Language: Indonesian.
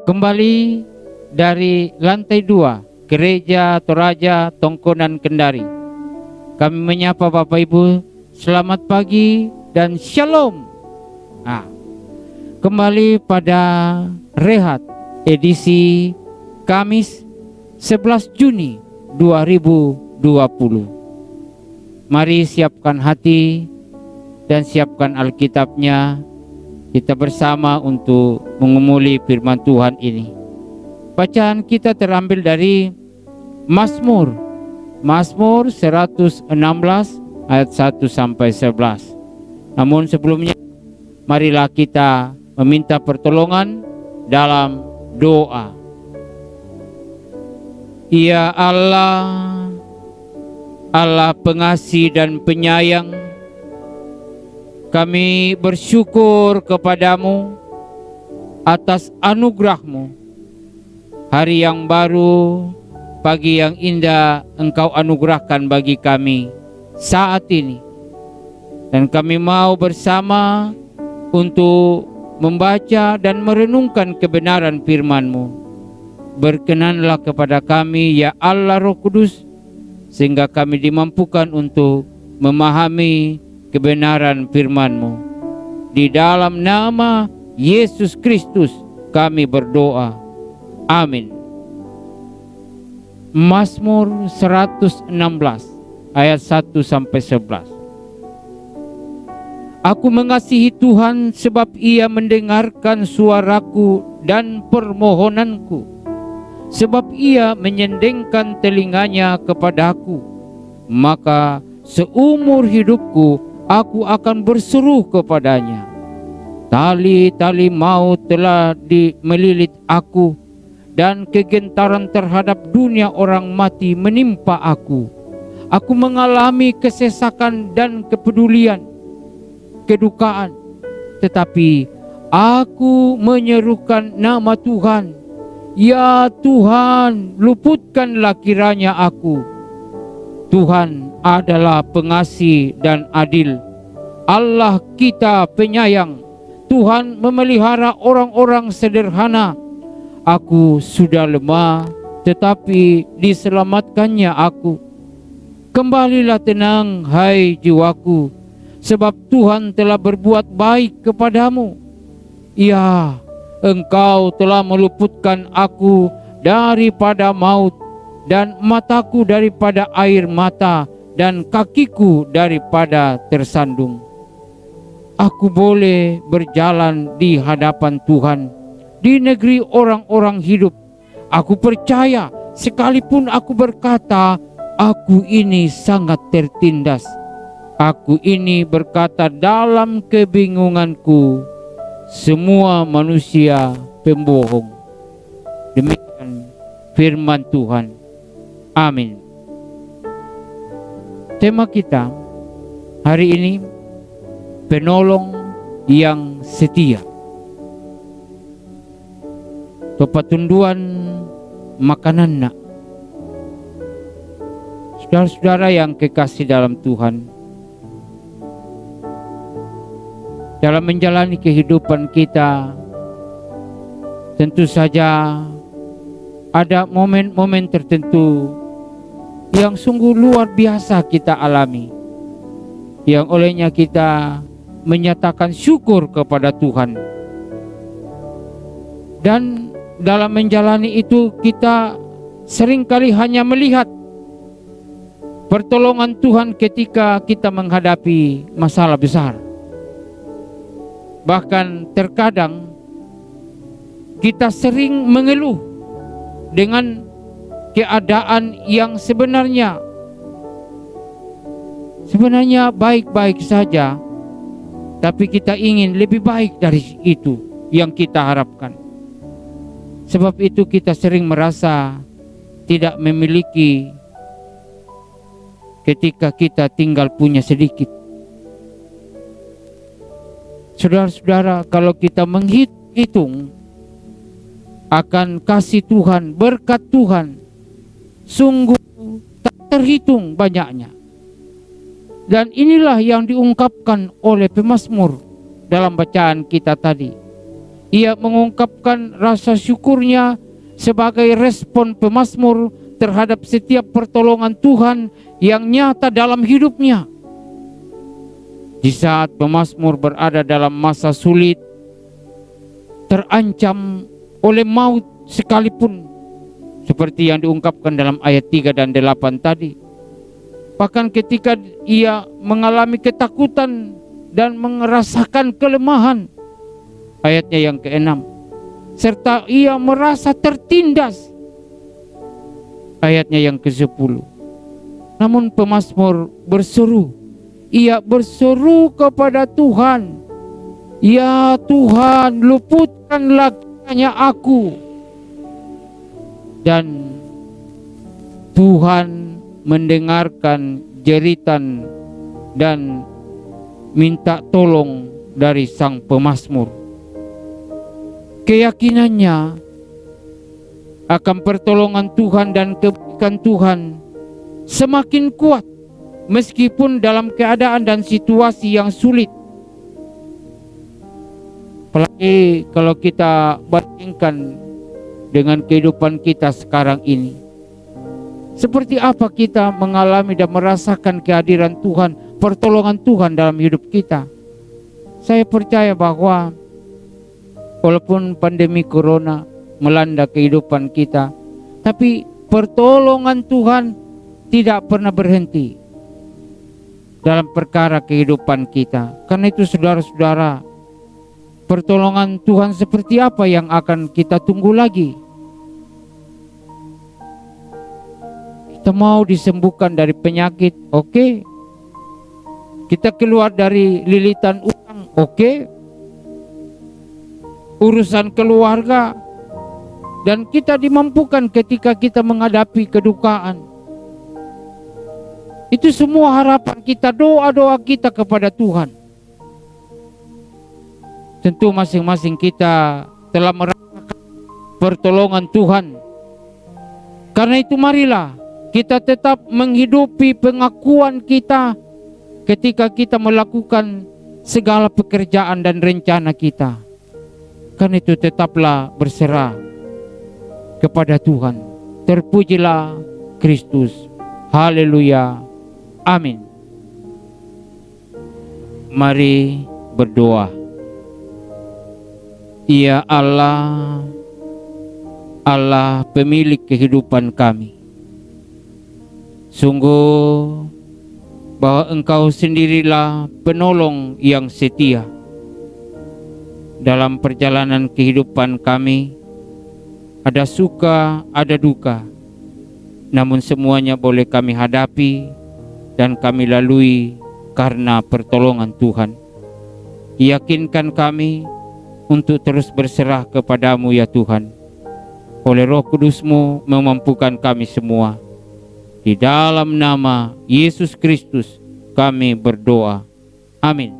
Kembali dari lantai 2 Gereja Toraja Tongkonan Kendari, kami menyapa Bapak Ibu, selamat pagi dan shalom. Kembali pada Rehat edisi Kamis 11 Juni 2020. Mari siapkan hati dan siapkan Alkitabnya. Kita bersama untuk mengumuli firman Tuhan ini. Bacaan kita terambil dari Mazmur 116 ayat 1 sampai 11. Namun sebelumnya, marilah kita meminta pertolongan dalam doa. Ya Allah, Allah pengasih dan penyayang, kami bersyukur kepadamu atas anugerah-Mu. Hari yang baru, pagi yang indah Engkau anugerahkan bagi kami saat ini. Dan kami mau bersama untuk membaca dan merenungkan kebenaran firman-Mu. Berkenanlah kepada kami ya Allah Roh Kudus, sehingga kami dimampukan untuk memahami kebenaran firman-Mu. Di dalam nama Yesus Kristus kami berdoa. Amin. Mazmur 116 ayat 1 sampai 11. Aku mengasihi Tuhan sebab Ia mendengarkan suaraku dan permohonanku, sebab Ia menyendengkan telinganya kepadaku. Maka seumur hidupku aku akan berseru kepadanya. Tali-tali maut telah melilit aku, dan kegentaran terhadap dunia orang mati menimpa aku. Aku mengalami kesesakan dan kedukaan. Tetapi aku menyerukan nama Tuhan. Ya Tuhan, luputkanlah kiranya aku. Tuhan adalah pengasih dan adil. Allah kita penyayang. Tuhan memelihara orang-orang sederhana. Aku sudah lemah, tetapi diselamatkannya aku. Kembalilah tenang, hai jiwaku, sebab Tuhan telah berbuat baik kepadamu. Ya, Engkau telah meluputkan aku daripada maut, dan mataku daripada air mata, dan kakiku daripada tersandung. Aku boleh berjalan di hadapan Tuhan, di negeri orang-orang hidup. Aku percaya, sekalipun aku berkata, aku ini sangat tertindas. Aku ini berkata dalam kebingunganku, semua manusia pembohong. Demikian firman Tuhan. Amin. Tema kita hari ini, penolong yang setia. Pepatunduan makanan nak. Saudara-saudara yang kekasih dalam Tuhan, dalam menjalani kehidupan kita, tentu saja ada momen-momen tertentu yang sungguh luar biasa kita alami, yang olehnya kita menyatakan syukur kepada Tuhan. Dan dalam menjalani itu kita seringkali hanya melihat pertolongan Tuhan ketika kita menghadapi masalah besar. Bahkan terkadang kita sering mengeluh dengan keadaan yang sebenarnya baik-baik saja, tapi kita ingin lebih baik dari itu yang kita harapkan. Sebab itu kita sering merasa tidak memiliki ketika kita tinggal punya sedikit. Saudara-saudara, kalau kita menghitung akan kasih Tuhan, berkat Tuhan, sungguh tak terhitung banyaknya. Dan inilah yang diungkapkan oleh pemazmur dalam bacaan kita tadi. Ia mengungkapkan rasa syukurnya sebagai respon pemazmur terhadap setiap pertolongan Tuhan yang nyata dalam hidupnya. Di saat pemazmur berada dalam masa sulit, terancam oleh maut sekalipun, seperti yang diungkapkan dalam ayat 3 dan 8 tadi. Bahkan ketika ia mengalami ketakutan dan merasakan kelemahan, ayatnya yang ke-6, serta ia merasa tertindas, ayatnya yang ke-10. Namun pemazmur berseru, ia berseru kepada Tuhan, "Ya Tuhan, luputkanlah kiranya aku." Dan Tuhan mendengarkan jeritan dan minta tolong dari sang pemazmur. Keyakinannya akan pertolongan Tuhan dan kebaikan Tuhan semakin kuat meskipun dalam keadaan dan situasi yang sulit. Apalagi kalau kita bandingkan dengan kehidupan kita sekarang ini. Seperti apa kita mengalami dan merasakan kehadiran Tuhan, pertolongan Tuhan dalam hidup kita. Saya percaya bahwa walaupun pandemi corona melanda kehidupan kita, tapi pertolongan Tuhan tidak pernah berhenti dalam perkara kehidupan kita. Karena itu saudara-saudara, pertolongan Tuhan seperti apa yang akan kita tunggu lagi? Kita mau disembuhkan dari penyakit, oke. Kita keluar dari lilitan utang, oke. Urusan keluarga, dan kita dimampukan ketika kita menghadapi kedukaan. Itu semua harapan kita, doa-doa kita kepada Tuhan. Tentu masing-masing kita telah merasakan pertolongan Tuhan. Karena itu marilah kita tetap menghidupi pengakuan kita ketika kita melakukan segala pekerjaan dan rencana kita. Karena itu tetaplah berserah kepada Tuhan. Terpujilah Kristus. Haleluya. Amin. Mari berdoa. Ya Allah, Allah pemilik kehidupan kami. Sungguh bahwa Engkau sendirilah penolong yang setia. Dalam perjalanan kehidupan kami, ada suka, ada duka. Namun semuanya boleh kami hadapi dan kami lalui karena pertolongan Tuhan. Yakinkan kami untuk terus berserah kepadamu ya Tuhan. Oleh Roh Kudus-Mu memampukan kami semua. Di dalam nama Yesus Kristus kami berdoa. Amin.